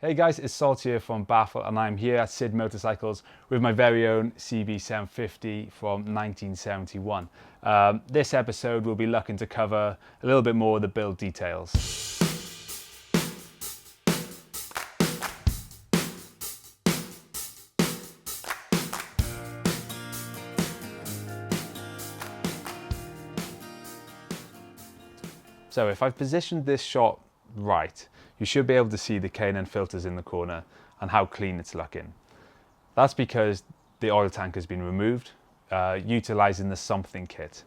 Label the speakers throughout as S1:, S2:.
S1: Hey guys, it's Salt here from Baffle and I'm here at Sid Motorcycles with my very own CB750 from 1971. This episode we'll be looking to cover a little bit more of the build details. So if I've positioned this shot right, you should be able to see the K&N filters in the corner and how clean it's looking. That's because the oil tank has been removed, utilising the Sumpthing kit.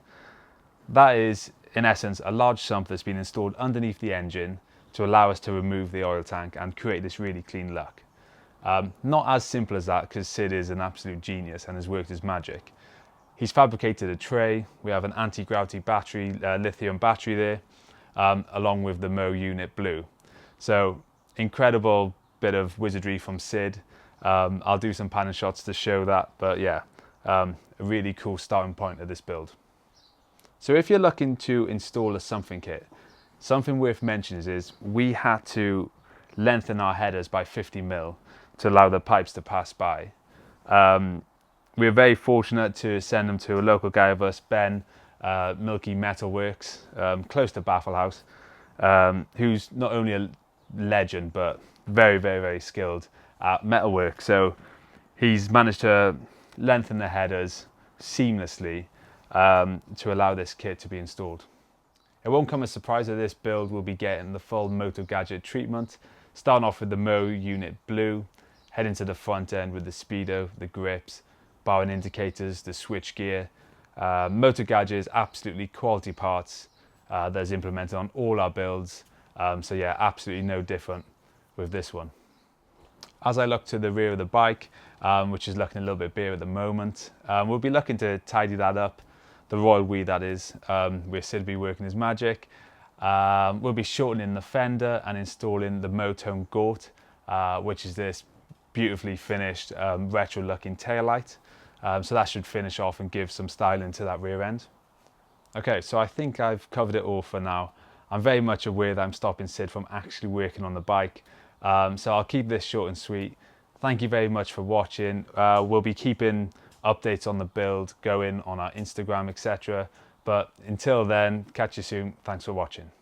S1: That is, in essence, a large sump that's been installed underneath the engine to allow us to remove the oil tank and create this really clean look. Not as simple as that, because Sid is an absolute genius and has worked his magic. He's fabricated a tray. We have an Antigravity Battery, lithium battery there, along with the Mo Unit Blue. So incredible bit of wizardry from Sid. I'll do some panning shots to show that, but yeah, a really cool starting point of this build. So if you're looking to install a Sumpthing kit, something worth mentioning is we had to lengthen our headers by 50mm to allow the pipes to pass by. We were very fortunate to send them to a local guy of us, Ben, Milky Metalworks, close to Baffle House, who's not only a legend but very skilled at metalwork. So he's managed to lengthen the headers seamlessly to allow this kit to be installed. It won't come as a surprise that this build will be getting the full Motogadget treatment, starting off with the Mo Unit Blue, heading to the front end with the speedo, the grips, bar and indicators, the switch gear. Motogadget is absolutely quality parts that's implemented on all our builds. So yeah, absolutely no different with this one. As I look to the rear of the bike, which is looking a little bit bare at the moment, we'll be looking to tidy that up, the royal we that is, where Sid will be working his magic. We'll be shortening the fender and installing the Motone Gort, which is this beautifully finished retro looking taillight. So that should finish off and give some styling to that rear end. Okay, so I think I've covered it all for now. I'm very much aware that I'm stopping Sid from actually working on the bike. So I'll keep this short and sweet. Thank you very much for watching. We'll be keeping updates on the build going on our Instagram, etc. But until then, catch you soon. Thanks for watching.